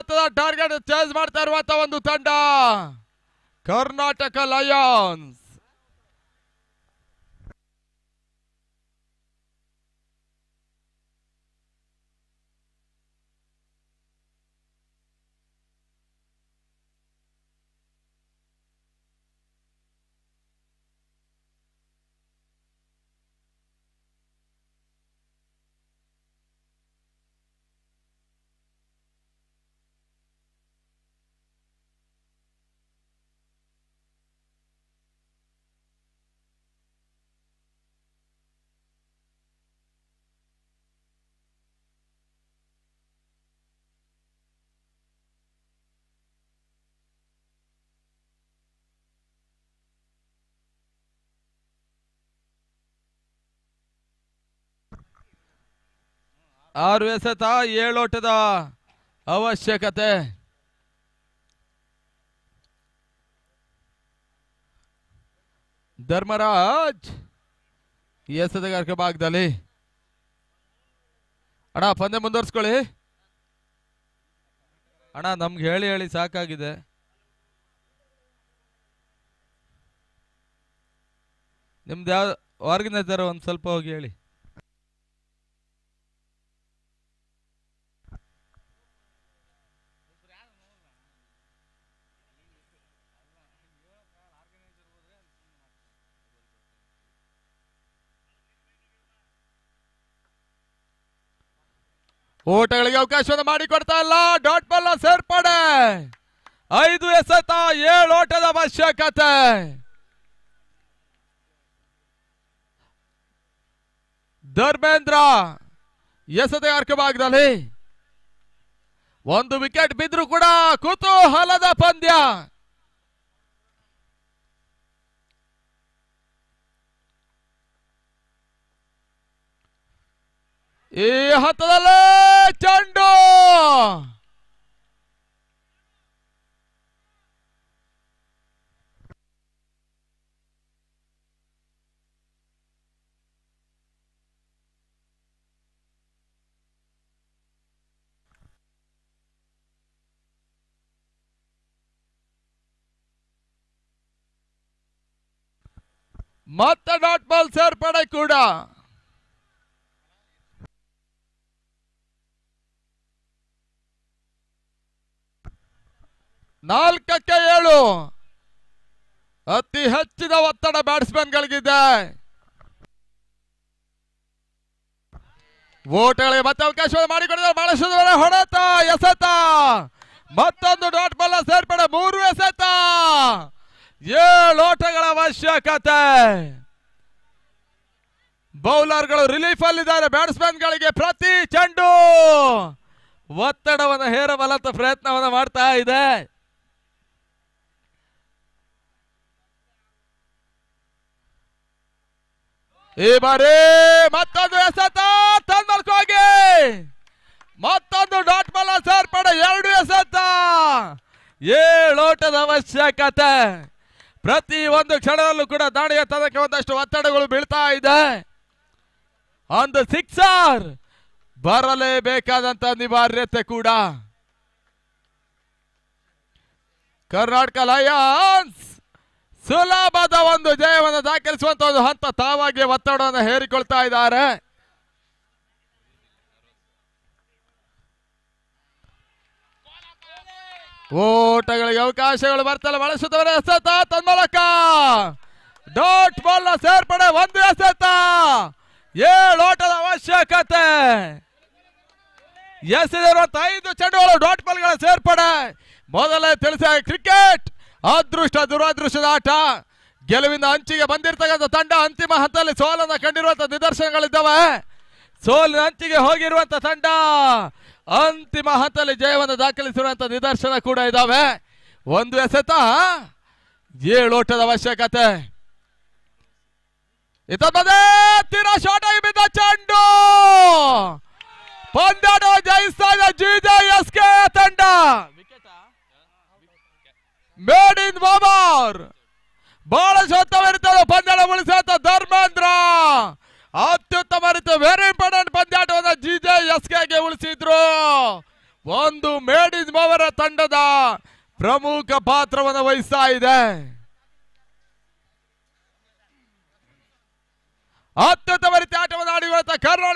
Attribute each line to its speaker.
Speaker 1: ಭಾರತದ target chase ಮಾಡ್ತಾ ಇರುವಂತಹ ಒಂದು ತಂಡ ಕರ್ನಾಟಕ ಲಯನ್ಸ್. ಆರು ಎಸೆತ 7 ಓಟದ ಅವಶ್ಯಕತೆ. ಧರ್ಮರಾಜ್ ಎಸೆತಗಾರಿಕೆ ಭಾಗದಲ್ಲಿ ಅಣ್ಣ ಪಂದ್ಯ ಮುಂದುವರ್ಸ್ಕೊಳ್ಳಿ ಅಣ್ಣ, ನಮ್ಗೆ ಹೇಳಿ ಹೇಳಿ ಸಾಕಾಗಿದೆ. ನಿಮ್ದು ಯಾವ ಆರ್ಗನೈಸರ್ ಒಂದು ಸ್ವಲ್ಪ ಹೋಗಿ ಹೇಳಿ. ಓಟಗಳಿಗೆ ಅವಕಾಶವನ್ನು ಮಾಡಿಕೊಡ್ತಾ ಇಲ್ಲ. ಡಾಟ್ ಬಾಲ್ ಸೇರ್ಪಡೆ. 5 ಎಸೆತ 7 ಓಟದ ಅವಶ್ಯಕತೆ. ಧರ್ಮೇಂದ್ರ ಎಸೆತಗಾರಿಕೆ ಭಾಗದಲ್ಲಿ 1 ವಿಕೆಟ್ ಬಿದ್ರು ಕೂಡ ಕುತೂಹಲದ ಪಂದ್ಯ. ಈ ಹಂತದಲ್ಲೇ ಚೆಂಡು ಮತ್ತೆ ಡಾಟ್ ಬಾಲ್ ಸೇರ್ಪಡೆ ಕೂಡ. ನಾಲ್ಕಕ್ಕೆ 7 ಅತಿ ಹೆಚ್ಚಿನ ಒತ್ತಡ ಬ್ಯಾಟ್ಸ್ಮನ್ ಗಳಿಗಿದೆ. ಓಟಗಳಿಗೆ ಮತ್ತೆ ಅವಕಾಶವನ್ನು ಮಾಡಿಕೊಡಿದ್ದಾರೆ. ಬಹಳಷ್ಟು ಹೊಡೆತ ಎಸೆತ. ಮತ್ತೊಂದು ಡಾಟ್ ಬಾಲ್ ಸೇರ್ಪಡೆ. 3 ಎಸೆತ 7 ಓಟಗಳ ಅವಶ್ಯಕತೆ. ಬೌಲರ್ಗಳು ರಿಲೀಫ್ ಅಲ್ಲಿದ್ದಾರೆ. ಬ್ಯಾಟ್ಸ್ಮನ್ ಗಳಿಗೆ ಪ್ರತಿ ಚೆಂಡು ಒತ್ತಡವನ್ನು ಹೇರಬಲ್ಲಂತ ಪ್ರಯತ್ನವನ್ನು ಮಾಡ್ತಾ ಇದೆ. ಈ ಬಾರಿ ಮತ್ತೊಂದು ಎಸೆತ ತಂದಲ್ಕೋಗಿ ಮತ್ತೊಂದು ಡಾಟ್ ಬಾಲ್ ಸೇರ್ಪಡೆ. 2 ಎಸೆತ 7 ಓಟದ ಅವಶ್ಯಕತೆ. ಪ್ರತಿ ಒಂದು ಕ್ಷಣದಲ್ಲೂ ಕೂಡ ದಾಳಿಯ ತನಕ ಒಂದಷ್ಟು ಒತ್ತಡಗಳು ಬೀಳ್ತಾ ಇದೆ. ಒಂದು ಸಿಕ್ಸರ್ ಬರಲೇಬೇಕಾದಂತ ಅನಿವಾರ್ಯತೆ ಕೂಡ. ಕರ್ನಾಟಕ ಲಯನ್ಸ್ ಸುಲಭದ ಒಂದು ಜಯವನ್ನು ದಾಖಲಿಸುವಂತ ಒಂದು ಹಂತ ತಾವಾಗಿ ಒತ್ತಡವನ್ನು ಹೇರಿಕೊಳ್ತಾ ಇದ್ದಾರೆ. ಓಟಗಳಿಗೆ ಅವಕಾಶಗಳು ಬರ್ತಲ್ಲ. ಬಳಸುತ್ತವರ ಎಸೆತ ತನ್ಮೂಲಕ ಡಾಟ್ ಬಾಲ್ ಸೇರ್ಪಡೆ. 1 ಎಸೆತ 7 ಓಟದ ಅವಶ್ಯಕತೆ. ಎಸೆದಿರುವಂತ 5 ಚೆಂಡುಗಳು ಡಾಟ್ ಬಾಲ್ಗಳ ಸೇರ್ಪಡೆ. ಮೊದಲೇ ತಿಳಿಸ ಕ್ರಿಕೆಟ್ ಅದೃಷ್ಟ ದುರಾದೃಷ್ಟದ ಆಟ. ಗೆಲುವಿನ ಅಂಚಿಗೆ ಬಂದಿರತಕ್ಕಂಥ ತಂಡ ಅಂತಿಮ ಹಂತದಲ್ಲಿ ಸೋಲನ್ನು ಕಂಡಿರುವಂತಹ ನಿದರ್ಶನಗಳಿದ್ದಾವೆ. ಸೋಲಿನ ಅಂಚಿಗೆ ಹೋಗಿರುವಂತ ತಂಡ ಅಂತಿಮ ಹಂತದಲ್ಲಿ ಜಯವನ್ನು ದಾಖಲಿಸಿರುವಂತಹ ನಿದರ್ಶನ ಕೂಡ ಇದ್ದಾವೆ. 1 ಎಸೆತ 7 ಓಟದ ಅವಶ್ಯಕತೆ. ತೀರಾ ಶಾರ್ಟ್ ಆಗಿ ಬಿದ್ದ ಚೆಂಡು. ಪಂದ್ಯಾಟ ಜಯಿಸ್ತಾ ಇದೆ GJSK ತಂಡ. ಮೇಡ್ ಇನ್ ಬಾಬಾರ್. ಬಹಳ ಉತ್ತಮ ರೀತಿಯಲ್ಲಿ ಪಂದ್ಯಾಟ ಉಳಿಸಿದ ಧರ್ಮೇಂದ್ರ ಅತ್ಯುತ್ತಮ ರೀತಿ ವೆರಿ ಇಂಪಾರ್ಟೆಂಟ್ ಪಂದ್ಯಾಟವನ್ನು GJSK ಗೆ ಉಳಿಸಿದ್ರು. ಒಂದು ಮೇಡಿನ್ ಮವರ ತಂಡದ ಪ್ರಮುಖ ಪಾತ್ರವನ್ನು ವಹಿಸ್ತಾ ಇದೆ. ಅತ್ಯುತ್ತಮ ರೀತಿ ಆಟವನ್ನು ಆಡಿರುವಂತಹ ಕರ್ನಾಟಕ